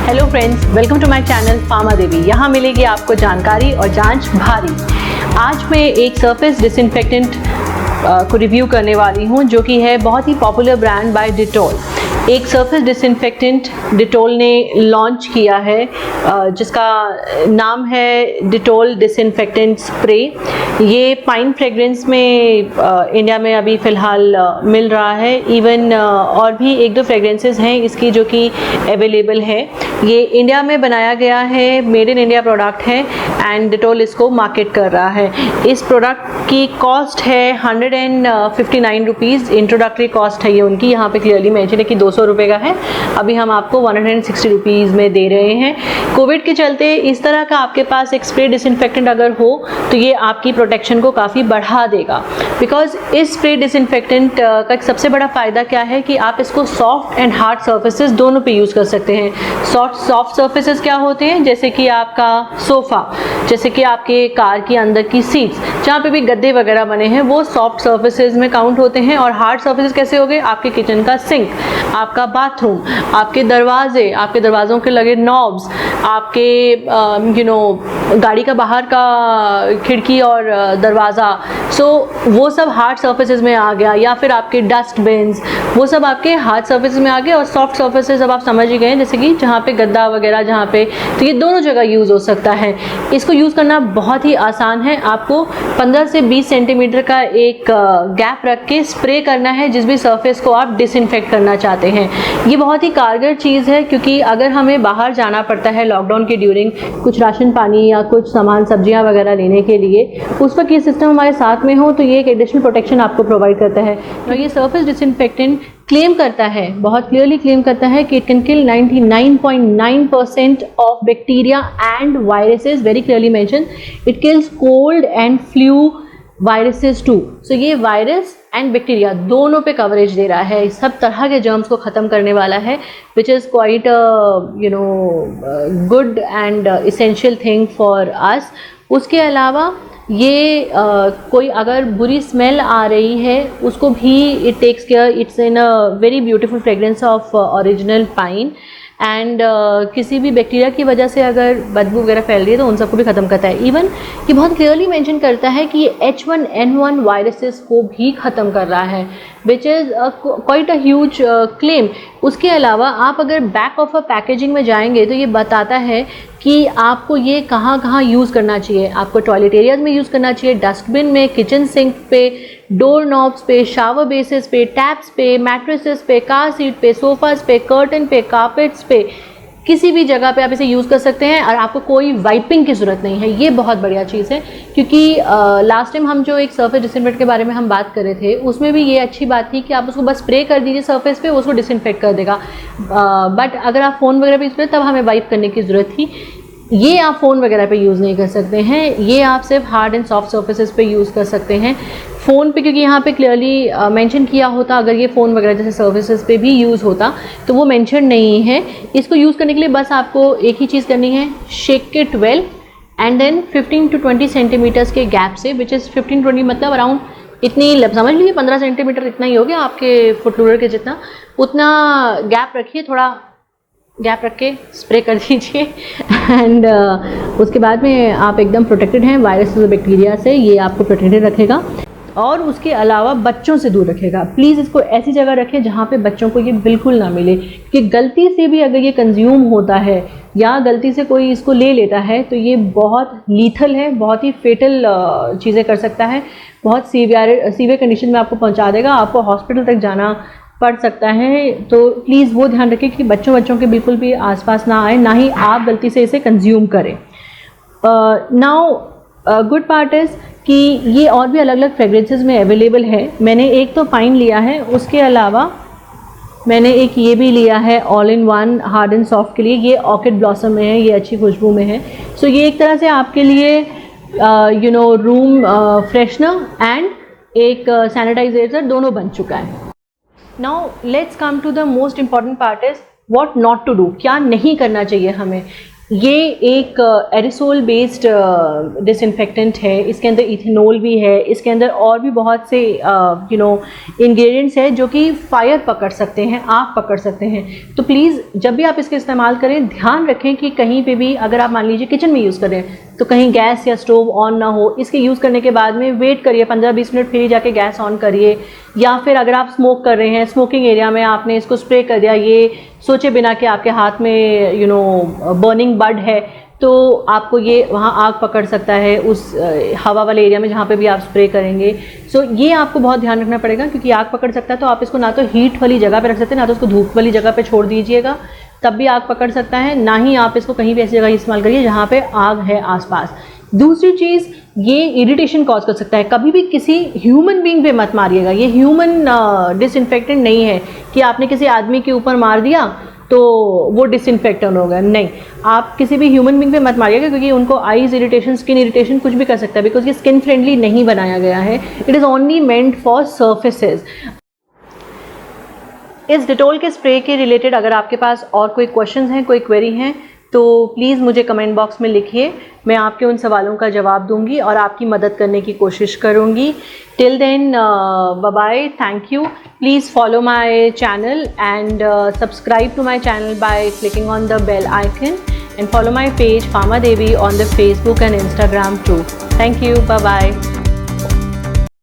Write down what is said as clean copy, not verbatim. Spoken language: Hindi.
Hello friends, welcome to my channel pharma Devi. यहाँ मिलेगी आपको जानकारी और जांच भारी। आज मैं एक सरफेस डिसइंफेक्टेंट को रिव्यू करने वाली हूँ जो कि है बहुत ही पॉपुलर ब्रांड बाय डिटॉल। एक सरफेस डिसइंफेक्टेंट डिटॉल ने लॉन्च किया है जिसका नाम है डिटॉल डिसइंफेक्टेंट स्प्रे। ये पाइन फ्रेग्रेंस में इंडिया में अभी फ़िलहाल मिल रहा है। इवन और भी एक दो फ्रेग्रेंसेस हैं इसकी जो कि अवेलेबल है। ये इंडिया में बनाया गया है, मेड इन इंडिया प्रोडक्ट है एंड डिटॉल इसको मार्केट कर रहा है। इस प्रोडक्ट की कॉस्ट है 159 रुपीज़। इंट्रोडक्टरी कॉस्ट है ये उनकी, यहाँ पे क्लियरली मेंशन है कि 200 रुपये का है। अभी हम आपको 160 रुपीज़ में दे रहे हैं। कोविड के चलते इस तरह का आपके पास एक स्प्रे डिसइंफेक्टेंट अगर हो तो ये आपकी प्रोटेक्शन को काफ़ी बढ़ा देगा। बिकॉज इस स्प्रे डिसइंफेक्टेंट का एक सबसे बड़ा फ़ायदा क्या है कि आप इसको सॉफ्ट एंड हार्ड सर्फेसेस दोनों पे यूज़ कर सकते हैं। सॉफ्ट सर्फेसेस क्या होते हैं, जैसे कि आपका सोफ़ा, जैसे कि आपके कार की अंदर की सीट्स, जहाँ पे भी गद्दे वगैरह बने हैं वो सॉफ्ट सर्फेसेस में काउंट होते हैं। और हार्ड सर्फेसेस कैसे हो गए, आपके किचन का सिंक, आपका बाथरूम, आपके दरवाजे, आपके दरवाज़ों के लगे नॉब्स, आपके गाड़ी का बाहर का खिड़की और दरवाज़ा, सो वो सब हार्ड सर्फेसेस में आ गया। या फिर आपके डस्टबिन्स, वो सब आपके हार्ड सर्फेसेस में आ गए। और सॉफ्ट सर्फेसेस अब आप समझ ही गए, जैसे कि जहाँ पे गद्दा वगैरह जहाँ पे, तो ये दोनों जगह यूज़ हो सकता है। इसको यूज़ करना बहुत ही आसान है। आपको 15 से 20 सेंटीमीटर का एक गैप रख के स्प्रे करना है जिस भी सरफेस को आप डिसइंफेक्ट करना चाहते हैं। ये बहुत ही कारगर चीज़ है क्योंकि अगर हमें बाहर जाना पड़ता है लॉकडाउन के ड्यूरिंग कुछ राशन पानी या कुछ सामान सब्जियां वगैरह लेने के लिए, उस वक्त ये सिस्टम हमारे साथ में हो तो ये एक एडिशनल प्रोटेक्शन आपको प्रोवाइड करता है। तो ये सरफेस डिसइंफेक्टेंट क्लेम करता है, बहुत क्लियरली क्लेम करता है कि it can kill 99.9% of bacteria and viruses. Very clearly mention it kills cold and flu viruses too. So ये वायरस एंड बैक्टीरिया दोनों पे कवरेज दे रहा है, सब तरह के जर्म्स को ख़त्म करने वाला है, which is quite good and essential thing for us. उसके अलावा ये कोई अगर बुरी स्मेल आ रही है उसको भी it takes care. It's in a very beautiful fragrance of original pine and किसी भी बैक्टीरिया की वजह से अगर बदबू वगैरह फैल रही है तो उन सबको भी ख़त्म करता है। इवन ये बहुत क्लियरली मेंशन करता है कि ये H1N1 वायरसेस को भी ख़त्म कर रहा है, which is quite a huge claim. उसके अलावा आप अगर बैक ऑफ अ पैकेजिंग में जाएंगे तो ये बताता है कि आपको ये कहाँ कहाँ यूज़ करना चाहिए। आपको टॉयलेट एरियाज में यूज़ करना चाहिए, डस्टबिन में, किचन सिंक पे, डोर नॉब्स पे, शावर बेसिस पे, टैप्स पे, मैट्रेसेस पे, कार सीट पे, सोफाज पे, कर्टन पे, कारपेट्स पे, किसी भी जगह पे आप इसे यूज़ कर सकते हैं और आपको कोई वाइपिंग की ज़रूरत नहीं है। ये बहुत बढ़िया चीज़ है क्योंकि लास्ट टाइम हम जो एक सरफेस डिसइंफेक्ट के बारे में हम बात कर रहे थे उसमें भी ये अच्छी बात थी कि आप उसको बस स्प्रे कर दीजिए सरफेस पे, उसको डिसइंफेक्ट कर देगा। बट अगर आप फ़ोन वगैरह पे यूज़ करें तब हमें वाइप करने की ज़रूरत थी। ये आप फ़ोन वगैरह पे यूज़ नहीं कर सकते हैं, ये आप सिर्फ हार्ड एंड सॉफ्ट सर्फेसेस पे यूज़ कर सकते हैं। फ़ोन पे क्योंकि यहाँ पे क्लियरली मेंशन किया होता, अगर ये फ़ोन वगैरह जैसे सर्विसेज पे भी यूज़ होता तो वो मेंशन नहीं है। इसको यूज़ करने के लिए बस आपको एक ही चीज़ करनी है, shake it well and then 15 to 20 centimetres के गैप से, विच इज़ 15-20 मतलब अराउंड इतनी समझ लीजिए 15 सेंटीमीटर इतना ही हो गया आपके फुट रूलर के जितना, उतना गैप रखिए, थोड़ा गैप रख के स्प्रे कर दीजिए एंड उसके बाद में आप एकदम प्रोटेक्टेड हैं वायरस और बैक्टीरिया से। ये आपको प्रोटेक्टेड रखेगा और उसके अलावा बच्चों से दूर रखेगा। प्लीज़ इसको ऐसी जगह रखें जहाँ पे बच्चों को ये बिल्कुल ना मिले कि गलती से भी अगर ये कंज्यूम होता है या गलती से कोई इसको ले लेता है तो ये बहुत लीथल है, बहुत ही फेटल चीज़ें कर सकता है, बहुत सीवियर कंडीशन में आपको पहुँचा देगा, आपको हॉस्पिटल तक जाना पड़ सकता है। तो प्लीज़ वो ध्यान रखें कि बच्चों के बिल्कुल भी आसपास ना आए, ना ही आप गलती से इसे कंज्यूम करें। नाउ गुड पार्ट इज़ कि ये और भी अलग अलग फ्रेग्रेंसेस में अवेलेबल है। मैंने एक तो पाइन लिया है, उसके अलावा मैंने एक ये भी लिया है all in one hard and soft के लिए। ये ऑर्किड ब्लॉसम में है, ये अच्छी खुशबू में है। सो ये एक तरह से आपके लिए रूम फ्रेशनर एंड एक सैनिटाइजर दोनों बन चुका है। Now let's come to the most important part is what not to do, क्या नहीं करना चाहिए हमें। ये एक एरिसोल बेस्ड डिसइंफेक्टेंट है, इसके अंदर इथेनॉल भी है, इसके अंदर और भी बहुत से इंग्रेडिएंट्स है जो कि फायर पकड़ सकते हैं, आग पकड़ सकते हैं। तो प्लीज़ जब भी आप इसका इस्तेमाल करें ध्यान रखें कि कहीं पे भी, अगर आप मान लीजिए किचन में यूज़ करें तो कहीं गैस या स्टोव ऑन ना हो। इसके यूज़ करने के बाद में वेट करिए 15-20 मिनट, फिर ही जाके गैस ऑन करिए। या फिर अगर आप स्मोक कर रहे हैं, स्मोकिंग एरिया में आपने इसको स्प्रे कर दिया, ये सोचे बिना कि आपके हाथ में बर्निंग बड है, तो आपको ये वहाँ आग पकड़ सकता है उस हवा वाले एरिया में जहाँ पे भी आप स्प्रे करेंगे। सो ये आपको बहुत ध्यान रखना पड़ेगा, क्योंकि आग पकड़ सकता है। तो आप इसको ना तो हीट वाली जगह पे रख सकते हैं, ना तो उसको धूप वाली जगह पे छोड़ दीजिएगा, तब भी आग पकड़ सकता है। ना ही आप इसको कहीं भी ऐसी जगह इस्तेमाल करिए जहाँ पे आग है आसपास। दूसरी चीज़, ये इरिटेशन कॉज कर सकता है। कभी भी किसी ह्यूमन बीइंग पे मत मारिएगा। ये ह्यूमन डिसइंफेक्टेंट नहीं है कि आपने किसी आदमी के ऊपर मार दिया तो वो डिसइंफेक्टेंट हो गया। नहीं, आप किसी भी ह्यूमन बीइंग पे मत मारिएगा, क्योंकि उनको आईज इरिटेशन, स्किन इरिटेशन कुछ भी कर सकता है, बिकॉज ये स्किन फ्रेंडली नहीं बनाया गया है। It is only meant for surfaces. इस डिटॉल के स्प्रे के रिलेटेड अगर आपके पास और कोई क्वेश्चंस हैं, कोई क्वेरी हैं, तो प्लीज़ मुझे कमेंट बॉक्स में लिखिए। मैं आपके उन सवालों का जवाब दूंगी और आपकी मदद करने की कोशिश करूंगी। Till then, bye bye, thank you. Please follow my channel and subscribe to my channel by clicking on the bell icon, and follow my page Fama Devi on the Facebook and Instagram too. Thank you. Bye bye.